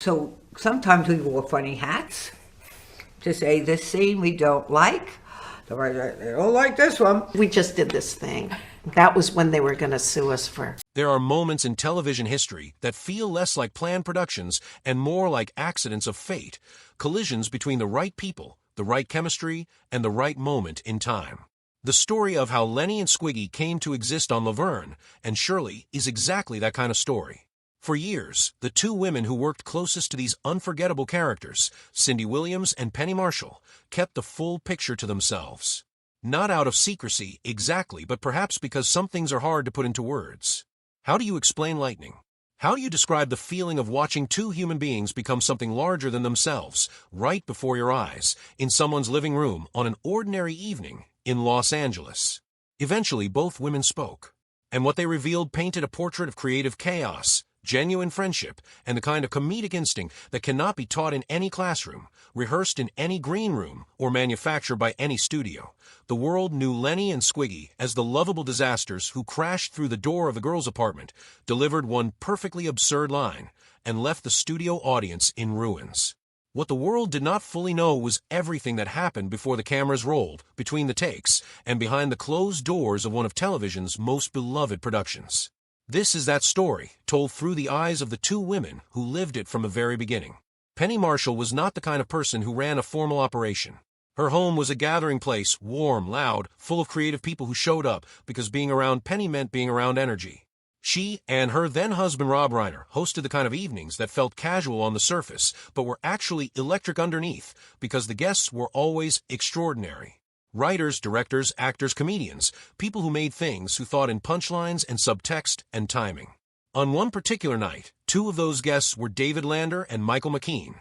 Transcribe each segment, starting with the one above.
So sometimes we wore funny hats to say this scene we don't like. They don't like this one. We just did this thing. That was when they were going to sue us for. There are moments in television history that feel less like planned productions and more like accidents of fate, collisions between the right people, the right chemistry, and the right moment in time. The story of how Lenny and Squiggy came to exist on Laverne and Shirley is exactly that kind of story. For years, the two women who worked closest to these unforgettable characters, Cindy Williams and Penny Marshall, kept the full picture to themselves. Not out of secrecy, exactly, but perhaps because some things are hard to put into words. How do you explain lightning? How do you describe the feeling of watching two human beings become something larger than themselves, right before your eyes, in someone's living room on an ordinary evening in Los Angeles? Eventually, both women spoke, and what they revealed painted a portrait of creative chaos, genuine friendship, and the kind of comedic instinct that cannot be taught in any classroom, rehearsed in any green room, or manufactured by any studio. The world knew Lenny and Squiggy as the lovable disasters who crashed through the door of the girl's apartment, delivered one perfectly absurd line, and left the studio audience in ruins. What the world did not fully know was everything that happened before the cameras rolled, between the takes, and behind the closed doors of one of television's most beloved productions. This is that story, told through the eyes of the two women who lived it from the very beginning. Penny Marshall was not the kind of person who ran a formal operation. Her home was a gathering place, warm, loud, full of creative people who showed up because being around Penny meant being around energy. She and her then-husband Rob Reiner hosted the kind of evenings that felt casual on the surface, but were actually electric underneath because the guests were always extraordinary. Writers, directors, actors, comedians, people who made things, who thought in punchlines and subtext and timing. On one particular night, two of those guests were David Lander and Michael McKean.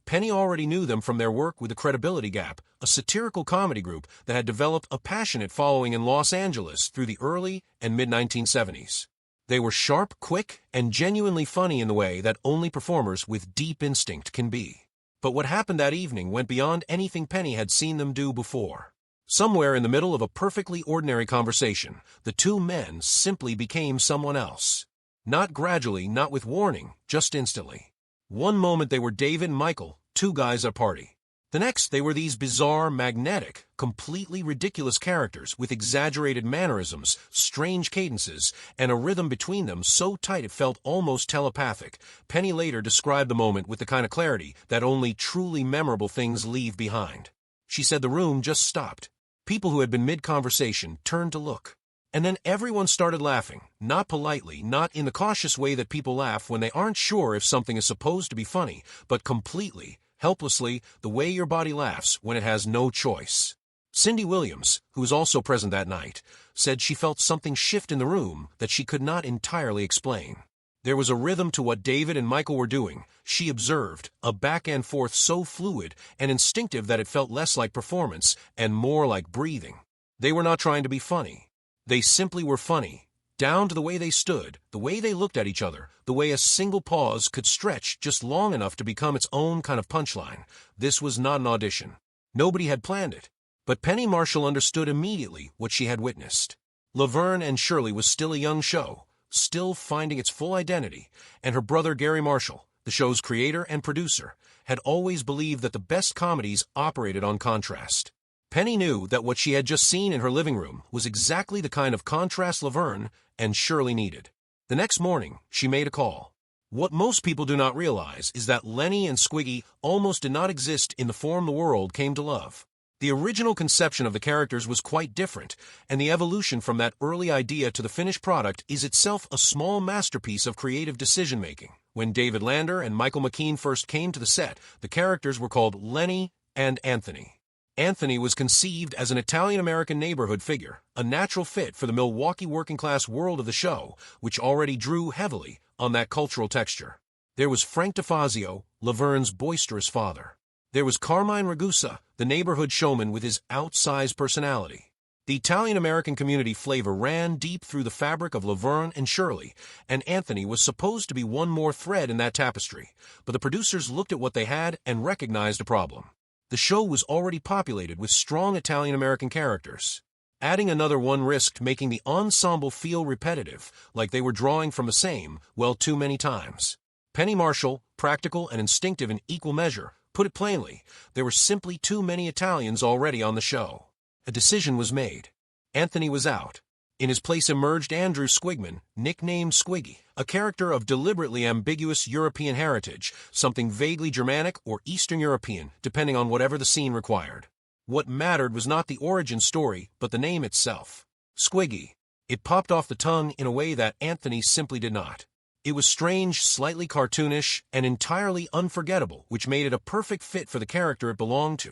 Penny already knew them from their work with The Credibility Gap, a satirical comedy group that had developed a passionate following in Los Angeles through the early and mid-1970s. They were sharp, quick, and genuinely funny in the way that only performers with deep instinct can be. But what happened that evening went beyond anything Penny had seen them do before. Somewhere in the middle of a perfectly ordinary conversation, the two men simply became someone else. Not gradually, not with warning, just instantly. One moment they were David and Michael, two guys at a party. The next they were these bizarre, magnetic, completely ridiculous characters with exaggerated mannerisms, strange cadences, and a rhythm between them so tight it felt almost telepathic. Penny later described the moment with the kind of clarity that only truly memorable things leave behind. She said the room just stopped. People who had been mid-conversation turned to look. And then everyone started laughing, not politely, not in the cautious way that people laugh when they aren't sure if something is supposed to be funny, but completely, helplessly, the way your body laughs when it has no choice. Cindy Williams, who was also present that night, said she felt something shift in the room that she could not entirely explain. There was a rhythm to what David and Michael were doing, she observed, a back and forth so fluid and instinctive that it felt less like performance and more like breathing. They were not trying to be funny. They simply were funny, down to the way they stood, the way they looked at each other, the way a single pause could stretch just long enough to become its own kind of punchline. This was not an audition. Nobody had planned it. But Penny Marshall understood immediately what she had witnessed. Laverne and Shirley was still a young show, still finding its full identity, and her brother Gary Marshall, the show's creator and producer, had always believed that the best comedies operated on contrast. Penny knew that what she had just seen in her living room was exactly the kind of contrast Laverne and Shirley needed. The next morning, she made a call. What most people do not realize is that Lenny and Squiggy almost did not exist in the form the world came to love. The original conception of the characters was quite different, and the evolution from that early idea to the finished product is itself a small masterpiece of creative decision-making. When David Lander and Michael McKean first came to the set, the characters were called Lenny and Anthony. Anthony was conceived as an Italian-American neighborhood figure, a natural fit for the Milwaukee working-class world of the show, which already drew heavily on that cultural texture. There was Frank DeFazio, Laverne's boisterous father. There was Carmine Ragusa, the neighborhood showman with his outsized personality. The Italian-American community flavor ran deep through the fabric of Laverne and Shirley, and Anthony was supposed to be one more thread in that tapestry, but the producers looked at what they had and recognized a problem. The show was already populated with strong Italian-American characters. Adding another one risked making the ensemble feel repetitive, like they were drawing from the same, well, too many times. Penny Marshall, practical and instinctive in equal measure, put it plainly, there were simply too many Italians already on the show. A decision was made. Anthony was out. In his place emerged Andrew Squigman, nicknamed Squiggy, a character of deliberately ambiguous European heritage, something vaguely Germanic or Eastern European, depending on whatever the scene required. What mattered was not the origin story, but the name itself. Squiggy. It popped off the tongue in a way that Anthony simply did not. It was strange, slightly cartoonish, and entirely unforgettable, which made it a perfect fit for the character it belonged to.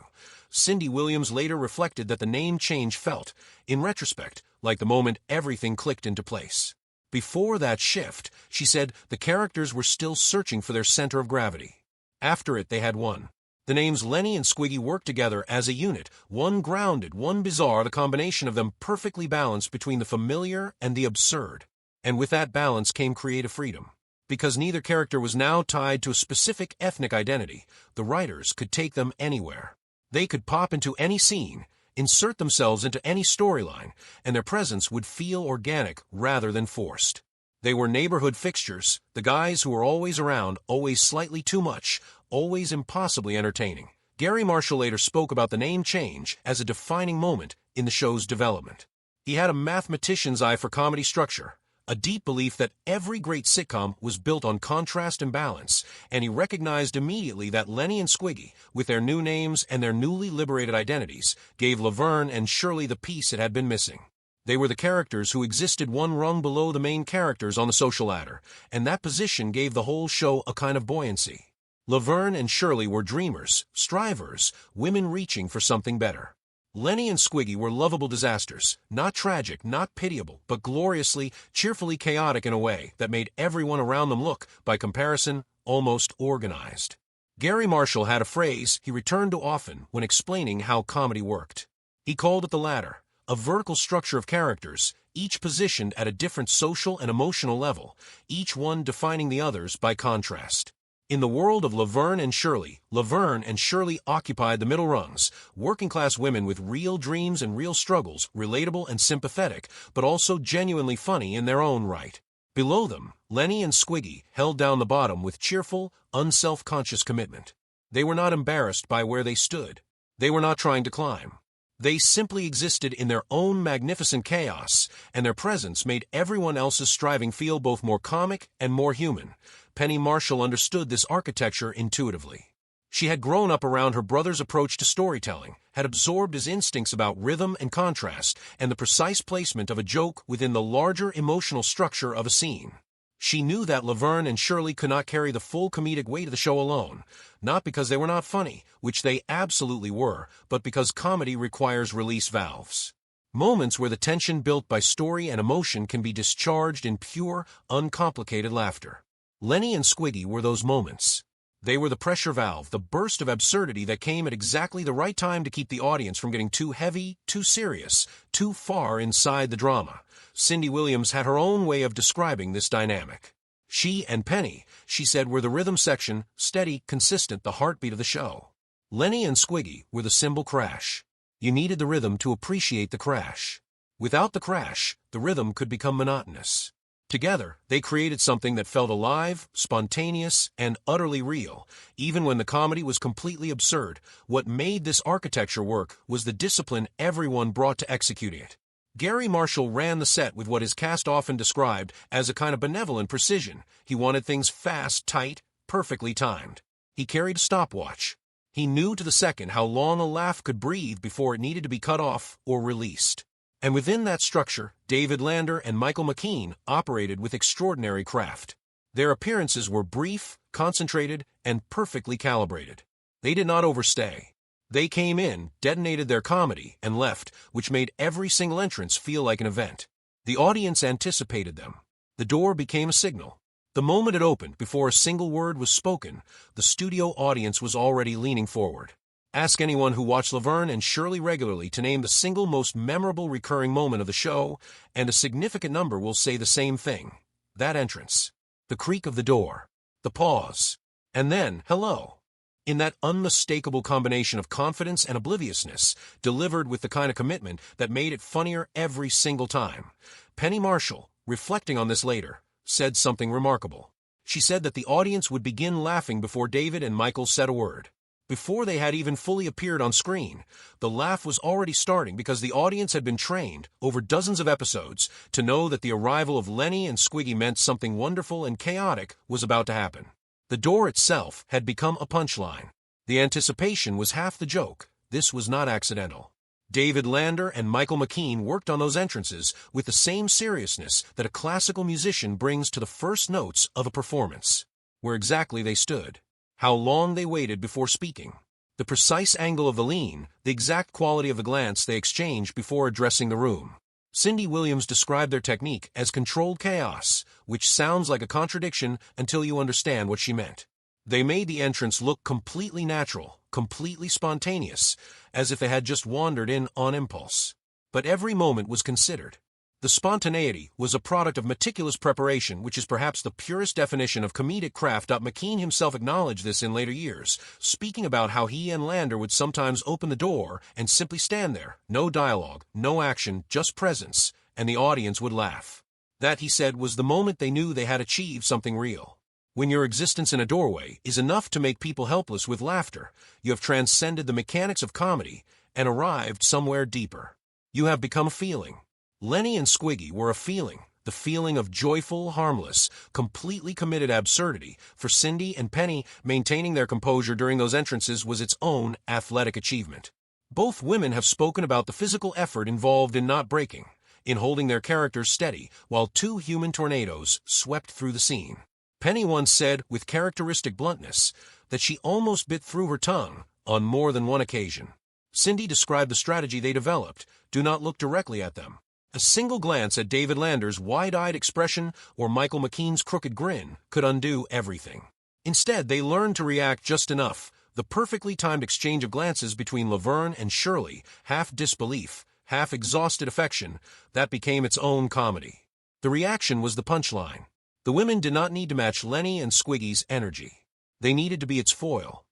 Cindy Williams later reflected that the name change felt, in retrospect, like the moment everything clicked into place. Before that shift, she said, the characters were still searching for their center of gravity. After it, they had one. The names Lenny and Squiggy worked together as a unit, one grounded, one bizarre, the combination of them perfectly balanced between the familiar and the absurd. And with that balance came creative freedom. Because neither character was now tied to a specific ethnic identity, the writers could take them anywhere. They could pop into any scene, insert themselves into any storyline, and their presence would feel organic rather than forced. They were neighborhood fixtures, the guys who were always around, always slightly too much, always impossibly entertaining. Gary Marshall later spoke about the name change as a defining moment in the show's development. He had a mathematician's eye for comedy structure, a deep belief that every great sitcom was built on contrast and balance, and he recognized immediately that Lenny and Squiggy, with their new names and their newly liberated identities, gave Laverne and Shirley the piece it had been missing. They were the characters who existed one rung below the main characters on the social ladder, and that position gave the whole show a kind of buoyancy. Laverne and Shirley were dreamers, strivers, women reaching for something better. Lenny and Squiggy were lovable disasters, not tragic, not pitiable, but gloriously, cheerfully chaotic in a way that made everyone around them look, by comparison, almost organized. Gary Marshall had a phrase he returned to often when explaining how comedy worked. He called it the ladder, a vertical structure of characters, each positioned at a different social and emotional level, each one defining the others by contrast. In the world of Laverne and Shirley occupied the middle rungs, working-class women with real dreams and real struggles, relatable and sympathetic, but also genuinely funny in their own right. Below them, Lenny and Squiggy held down the bottom with cheerful, unself-conscious commitment. They were not embarrassed by where they stood. They were not trying to climb. They simply existed in their own magnificent chaos, and their presence made everyone else's striving feel both more comic and more human. Penny Marshall understood this architecture intuitively. She had grown up around her brother's approach to storytelling, had absorbed his instincts about rhythm and contrast, and the precise placement of a joke within the larger emotional structure of a scene. She knew that Laverne and Shirley could not carry the full comedic weight of the show alone, not because they were not funny, which they absolutely were, but because comedy requires release valves. Moments where the tension built by story and emotion can be discharged in pure, uncomplicated laughter. Lenny and Squiggy were those moments. They were the pressure valve, the burst of absurdity that came at exactly the right time to keep the audience from getting too heavy, too serious, too far inside the drama. Cindy Williams had her own way of describing this dynamic. She and Penny, she said, were the rhythm section, steady, consistent, the heartbeat of the show. Lenny and Squiggy were the cymbal crash. You needed the rhythm to appreciate the crash. Without the crash, the rhythm could become monotonous. Together, they created something that felt alive, spontaneous, and utterly real. Even when the comedy was completely absurd, what made this architecture work was the discipline everyone brought to executing it. Gary Marshall ran the set with what his cast often described as a kind of benevolent precision. He wanted things fast, tight, perfectly timed. He carried a stopwatch. He knew to the second how long a laugh could breathe before it needed to be cut off or released. And within that structure, David Lander and Michael McKean operated with extraordinary craft. Their appearances were brief, concentrated, and perfectly calibrated. They did not overstay. They came in, detonated their comedy, and left, which made every single entrance feel like an event. The audience anticipated them. The door became a signal. The moment it opened, before a single word was spoken, the studio audience was already leaning forward. Ask anyone who watched Laverne and Shirley regularly to name the single most memorable recurring moment of the show, and a significant number will say the same thing. That entrance. The creak of the door. The pause. And then, hello. In that unmistakable combination of confidence and obliviousness, delivered with the kind of commitment that made it funnier every single time. Penny Marshall, reflecting on this later, said something remarkable. She said that the audience would begin laughing before David and Michael said a word. Before they had even fully appeared on screen, the laugh was already starting because the audience had been trained, over dozens of episodes, to know that the arrival of Lenny and Squiggy meant something wonderful and chaotic was about to happen. The door itself had become a punchline. The anticipation was half the joke. This was not accidental. David Lander and Michael McKean worked on those entrances with the same seriousness that a classical musician brings to the first notes of a performance. Where exactly they stood, how long they waited before speaking, the precise angle of the lean, the exact quality of the glance they exchanged before addressing the room. Cindy Williams described their technique as controlled chaos, which sounds like a contradiction until you understand what she meant. They made the entrance look completely natural, completely spontaneous, as if they had just wandered in on impulse. But every moment was considered. The spontaneity was a product of meticulous preparation, which is perhaps the purest definition of comedic craft. McKean himself acknowledged this in later years, speaking about how he and Lander would sometimes open the door and simply stand there, no dialogue, no action, just presence, and the audience would laugh. That, he said, was the moment they knew they had achieved something real. When your existence in a doorway is enough to make people helpless with laughter, you have transcended the mechanics of comedy and arrived somewhere deeper. You have become a feeling. Lenny and Squiggy were a feeling, the feeling of joyful, harmless, completely committed absurdity. For Cindy and Penny, maintaining their composure during those entrances was its own athletic achievement. Both women have spoken about the physical effort involved in not breaking, in holding their characters steady while two human tornadoes swept through the scene. Penny once said, with characteristic bluntness, that she almost bit through her tongue on more than one occasion. Cindy described the strategy they developed: do not look directly at them. A single glance at David Lander's wide-eyed expression or Michael McKean's crooked grin could undo everything. Instead, they learned to react just enough, the perfectly timed exchange of glances between Laverne and Shirley, half disbelief, half exhausted affection, that became its own comedy. The reaction was the punchline. The women did not need to match Lenny and Squiggy's energy. They needed to be its foil.